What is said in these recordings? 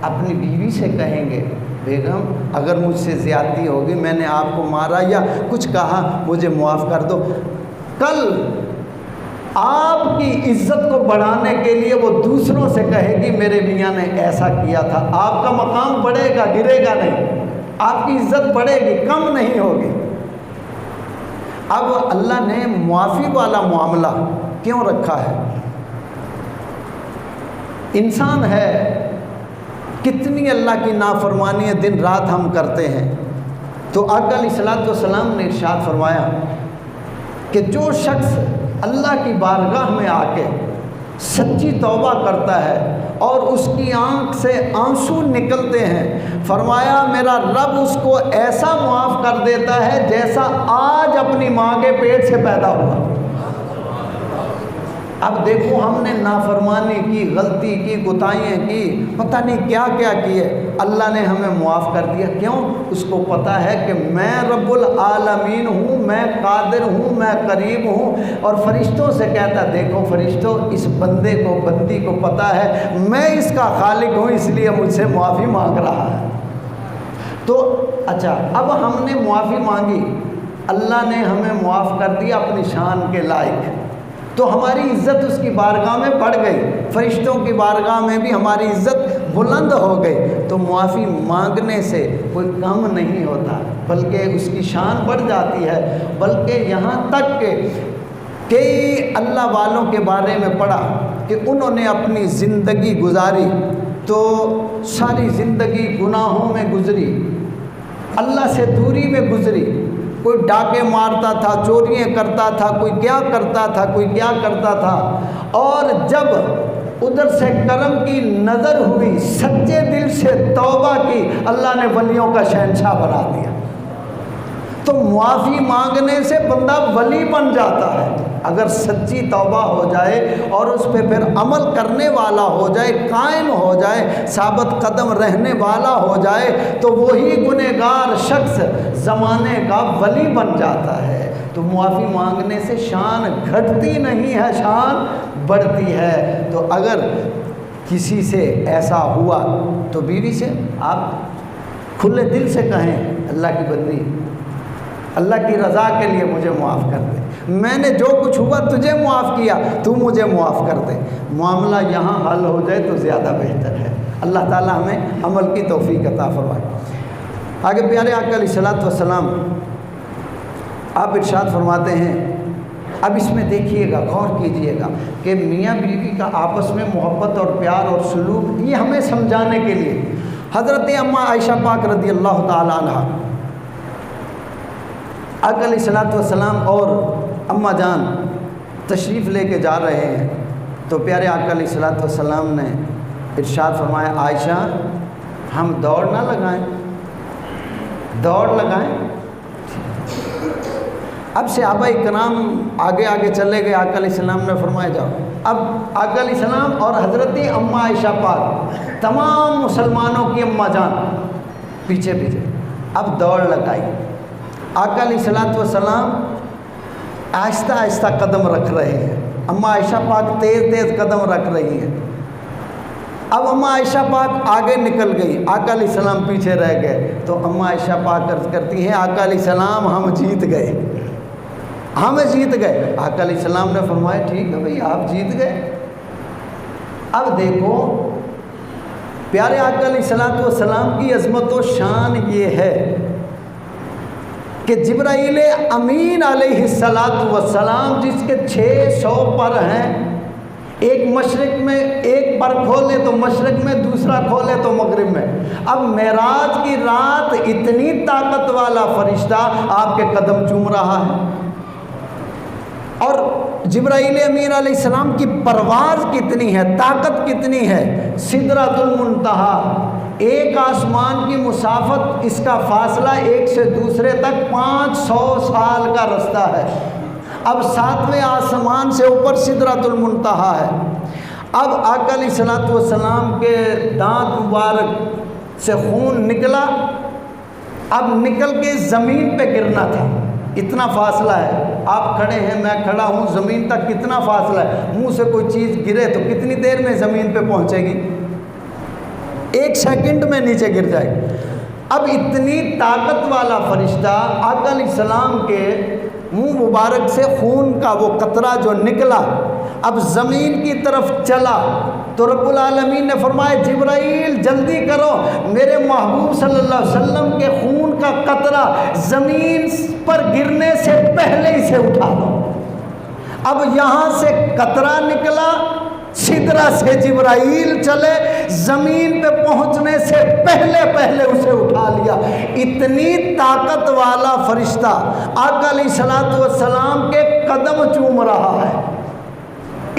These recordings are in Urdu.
اپنی بیوی سے کہیں گے بیگم اگر مجھ سے زیادتی ہوگی، میں نے آپ کو مارا یا کچھ کہا، مجھے معاف کر دو۔ کل آپ کی عزت کو بڑھانے کے لیے وہ دوسروں سے کہے گی میرے میاں نے ایسا کیا تھا، آپ کا مقام بڑھے گا، گرے گا نہیں، آپ کی عزت بڑھے گی، کم نہیں ہوگی۔ اب اللہ نے معافی والا معاملہ کیوں رکھا ہے؟ انسان ہے، کتنی اللہ کی نافرمانی دن رات ہم کرتے ہیں، تو آقا علیہ الصلوۃ والسلام نے ارشاد فرمایا کہ جو شخص اللہ کی بارگاہ میں آ کے سچی توبہ کرتا ہے اور اس کی آنکھ سے آنسو نکلتے ہیں، فرمایا میرا رب اس کو ایسا معاف کر دیتا ہے جیسا آج اپنی ماں کے پیٹ سے پیدا ہوا۔ اب دیکھو ہم نے نافرمانی کی، غلطی کی، کوتاہیاں کی، پتہ نہیں کیا کیا کیے، اللہ نے ہمیں معاف کر دیا۔ کیوں؟ اس کو پتہ ہے کہ میں رب العالمین ہوں، میں قادر ہوں، میں قریب ہوں، اور فرشتوں سے کہتا دیکھو فرشتوں اس بندے کو، بندی کو پتہ ہے میں اس کا خالق ہوں، اس لیے مجھ سے معافی مانگ رہا ہے۔ تو اچھا اب ہم نے معافی مانگی، اللہ نے ہمیں معاف کر دیا اپنی شان کے لائق، تو ہماری عزت اس کی بارگاہ میں بڑھ گئی، فرشتوں کی بارگاہ میں بھی ہماری عزت بلند ہو گئی۔ تو معافی مانگنے سے کوئی کم نہیں ہوتا، بلکہ اس کی شان بڑھ جاتی ہے۔ بلکہ یہاں تک کہ کئی اللہ والوں کے بارے میں پڑھا کہ انہوں نے اپنی زندگی گزاری تو ساری زندگی گناہوں میں گزری، اللہ سے دوری میں گزری، کوئی ڈاکے مارتا تھا، چوریاں کرتا تھا، کوئی کیا کرتا تھا، کوئی کیا کرتا تھا، اور جب ادھر سے کرم کی نظر ہوئی، سچے دل سے توبہ کی، اللہ نے ولیوں کا شہنشاہ بنا دیا۔ تو معافی مانگنے سے بندہ ولی بن جاتا ہے، اگر سچی توبہ ہو جائے اور اس پہ پھر عمل کرنے والا ہو جائے، قائم ہو جائے، ثابت قدم رہنے والا ہو جائے، تو وہی گنہگار شخص زمانے کا ولی بن جاتا ہے۔ تو معافی مانگنے سے شان گھٹتی نہیں ہے، شان بڑھتی ہے۔ تو اگر کسی سے ایسا ہوا تو بیوی سے آپ کھلے دل سے کہیں اللہ کی بندی، اللہ کی رضا کے لیے مجھے معاف کر دے، میں نے جو کچھ ہوا تجھے معاف کیا، تو مجھے معاف کر دے، معاملہ یہاں حل ہو جائے تو زیادہ بہتر ہے۔ اللہ تعالی ہمیں عمل کی توفیق عطا فرمائے۔ آگے پیارے آقا علیہ الصلوۃ والسلام آپ ارشاد فرماتے ہیں، اب اس میں دیکھیے گا، غور کیجئے گا کہ میاں بیوی کا آپس میں محبت اور پیار اور سلوک، یہ ہمیں سمجھانے کے لیے حضرت اماں عائشہ پاک رضی اللہ تعالی عنہ آقا علیہ الصلوۃ والسلام اور اماں جان تشریف لے کے جا رہے ہیں، تو پیارے آقا علیہ الصلوۃ والسلام نے ارشاد فرمایا عائشہ ہم دوڑ نہ لگائیں، دوڑ لگائیں۔ اب صحابہ کرام آگے آگے چلے گئے، آقا علیہ السلام نے فرمایا جاؤ۔ اب آقا علیہ السلام اور حضرت اماں عائشہ پاک تمام مسلمانوں کی اماں جان پیچھے پیچھے، اب دوڑ لگائی۔ آقا علیہ الصلوۃ والسلام آہستہ آہستہ قدم رکھ رہے ہیں، اماں عائشہ پاک تیز تیز قدم رکھ رہی ہیں۔ اب اماں عائشہ پاک آگے نکل گئی، آقا علیہ السلام پیچھے رہ گئے، تو اماں عائشہ پاک عرض کرتی ہیں آقا علیہ السلام ہم جیت گئے، ہم جیت گئے۔ آقا علیہ السلام نے فرمایا ٹھیک ہے بھئی آپ جیت گئے۔ اب دیکھو پیارے آقا علیہ الصلوۃ والسلام کی عظمت و شان یہ ہے کہ جبرائیل امین علیہ السلام جس کے 600 پر ہیں، ایک مشرق میں ایک پر کھولے تو مشرق میں، دوسرا کھولے تو مغرب میں، اب معراج کی رات اتنی طاقت والا فرشتہ آپ کے قدم چوم رہا ہے، اور جبرائیل امین علیہ السلام کی پرواز کتنی ہے، طاقت کتنی ہے، سدرۃ المنتہا، ایک آسمان کی مسافت، اس کا فاصلہ ایک سے دوسرے تک 500 سال کا رستہ ہے۔ اب 7ویں آسمان سے اوپر سدرۃ المنتہا ہے۔ اب آقا علیہ الصلوۃ والسلام کے دانت مبارک سے خون نکلا، اب نکل کے زمین پہ گرنا تھا، اتنا فاصلہ ہے، آپ کھڑے ہیں میں کھڑا ہوں، زمین تک کتنا فاصلہ ہے، منہ سے کوئی چیز گرے تو کتنی دیر میں زمین پہ پہنچے گی؟ 1 سیکنڈ میں نیچے گر جائے۔ اب اتنی طاقت والا فرشتہ آقا علیہ السلام کے منہ مبارک سے خون کا وہ قطرہ جو نکلا اب زمین کی طرف چلا تو رب العالمین نے فرمایا جبرائیل جلدی کرو، میرے محبوب صلی اللہ علیہ وسلم کے خون کا قطرہ زمین پر گرنے سے پہلے ہی سے اٹھا دو۔ اب یہاں سے قطرہ نکلا، سدرہ سے جبرائیل چلے، زمین پہ پہنچنے سے پہلے اسے اٹھا لیا۔ اتنی طاقت والا فرشتہ آقا علیہ السلام کے قدم چوم رہا ہے،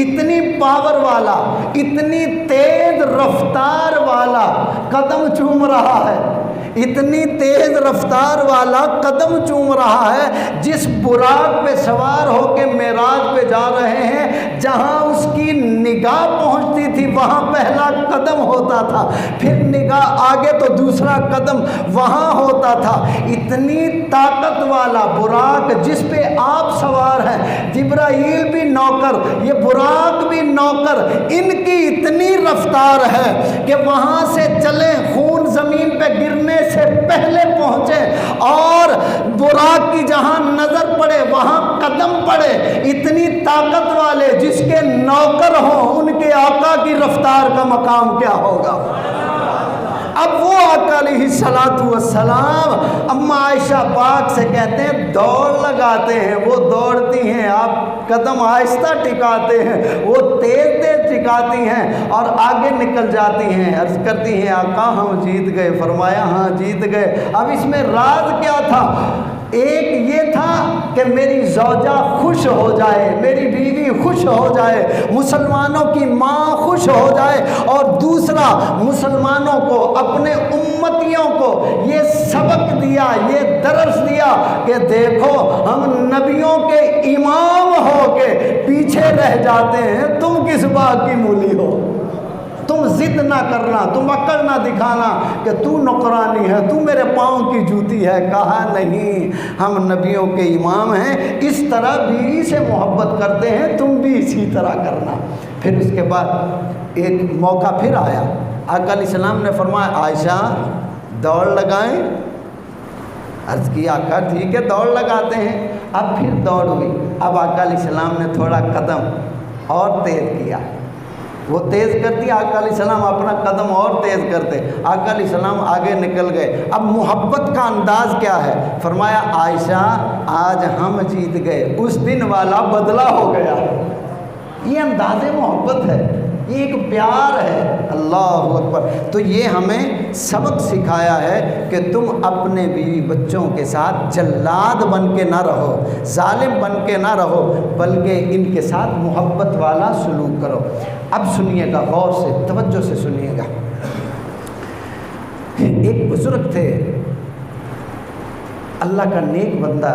اتنی پاور والا، اتنی تیز رفتار والا قدم چوم رہا ہے، اتنی تیز رفتار والا قدم چوم رہا ہے، جس براق پہ سوار ہو کے معراج پہ جا رہے ہیں، جہاں اس کی نگاہ پہنچتی تھی وہاں پہلا قدم ہوتا تھا، پھر نگاہ آگے تو دوسرا قدم وہاں ہوتا تھا۔ اتنی طاقت والا براق جس پہ آپ سوار ہیں، جبرائیل بھی نوکر، یہ براق بھی نوکر، ان کی اتنی رفتار ہے کہ وہاں سے چلیں، خون زمین پہ گرنے سے پہلے پہنچے اور براق کی جہاں نظر پڑے وہاں قدم پڑے۔ اتنی طاقت والے جس کے نوکر ہوں ان کے آقا کی رفتار کا مقام کیا ہوگا۔ اب وہ آقا علیہ السلام اما عائشہ پاک سے کہتے ہیں دوڑ لگاتے ہیں، وہ دوڑتی ہیں، آپ قدم آہستہ ٹکاتے ہیں، وہ تیز ٹکاتی ہیں اور آگے نکل جاتی ہیں، عرض کرتی ہیں آقا ہم جیت گئے۔ فرمایا ہاں جیت گئے۔ اب اس میں راز کیا تھا؟ ایک یہ تھا کہ میری زوجہ خوش ہو جائے، میری بیوی خوش ہو جائے، مسلمانوں کی ماں خوش ہو جائے، اور دوسرا مسلمانوں کو، اپنے امتیوں کو یہ سبق دیا، یہ درس دیا کہ دیکھو ہم نبیوں کے امام ہو کے پیچھے رہ جاتے ہیں، تم کس بات کی مولی ہو؟ تم ضد نہ کرنا، تم اکڑ نہ دکھانا کہ تو نوکرانی ہے، تو میرے پاؤں کی جوتی ہے۔ کہا نہیں، ہم نبیوں کے امام ہیں، اس طرح بیوی سے محبت کرتے ہیں، تم بھی اسی طرح کرنا۔ پھر اس کے بعد ایک موقع پھر آیا، آقا علیہ السلام نے فرمایا عائشہ دوڑ لگائیں؟ عرض کی آقا ٹھیک ہے دوڑ لگاتے ہیں۔ اب پھر دوڑ ہوئی، اب آقا علیہ السلام نے تھوڑا قدم اور تیز کیا، وہ تیز کرتی، آقا علیہ السلام اپنا قدم اور تیز کرتے، آقا علیہ السلام آگے نکل گئے۔ اب محبت کا انداز کیا ہے؟ فرمایا عائشہ آج ہم جیت گئے، اس دن والا بدلہ ہو گیا۔ یہ انداز محبت ہے، یہ ایک پیار ہے۔ اللہ اکبر۔ تو یہ ہمیں سبق سکھایا ہے کہ تم اپنے بیوی بچوں کے ساتھ جلاد بن کے نہ رہو، ظالم بن کے نہ رہو، بلکہ ان کے ساتھ محبت والا سلوک کرو۔ اب سنیے گا، غور سے توجہ سے سنیے گا۔ ایک بزرگ تھے، اللہ کا نیک بندہ،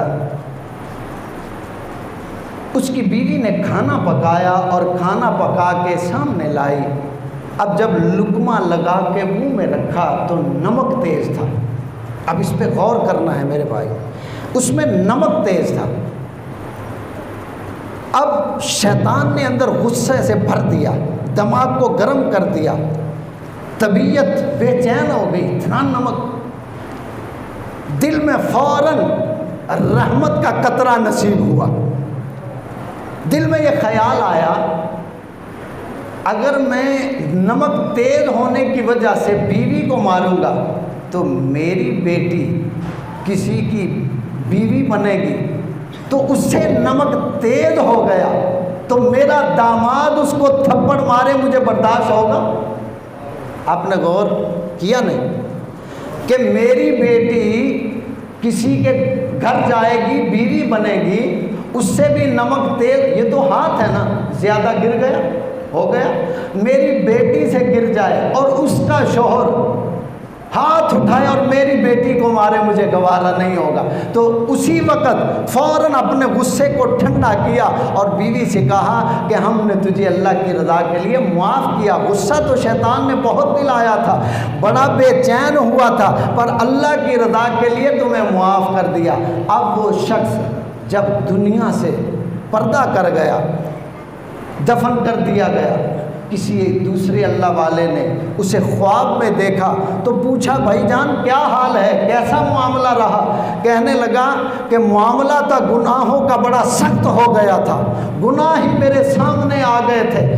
اس کی بیوی نے کھانا پکایا اور کھانا پکا کے سامنے لائی۔ اب جب لقمہ لگا کے منہ میں رکھا تو نمک تیز تھا۔ اب اس پہ غور کرنا ہے میرے بھائی، اس میں نمک تیز تھا۔ اب شیطان نے اندر غصے سے بھر دیا، دماغ کو گرم کر دیا، طبیعت بے چین ہو گئی، اتنا نمک، دل میں فوراً رحمت کا قطرہ نصیب ہوا۔ دل میں یہ خیال آیا اگر میں نمک تیز ہونے کی وجہ سے بیوی کو ماروں گا تو میری بیٹی کسی کی بیوی بنے گی، تو اس سے نمک تیز ہو گیا تو میرا داماد اس کو تھپڑ مارے مجھے برداشت ہوگا؟ آپ نے غور کیا نہیں کہ میری بیٹی کسی کے گھر جائے گی، بیوی بنے گی، اس سے بھی نمک تیز، یہ تو ہاتھ ہے نا، زیادہ گر گیا ہو گیا، میری بیٹی سے گر جائے اور اس کا شوہر ہاتھ اٹھائے اور میری بیٹی کو مارے، مجھے گوارا نہیں ہوگا۔ تو اسی وقت فوراً اپنے غصے کو ٹھنڈا کیا اور بیوی سے کہا کہ ہم نے تجھے اللہ کی رضا کے لیے معاف کیا، غصہ تو شیطان نے بہت دلایا تھا، بڑا بے چین ہوا تھا، پر اللہ کی رضا کے لیے تمہیں معاف کر دیا۔ اب وہ شخص جب دنیا سے پردہ کر گیا، دفن کر دیا گیا، کسی دوسرے اللہ والے نے اسے خواب میں دیکھا تو پوچھا بھائی جان کیا حال ہے، کیسا معاملہ رہا؟ کہنے لگا کہ معاملہ تھا گناہوں کا بڑا سخت ہو گیا تھا، گناہ ہی میرے سامنے آ گئے تھے،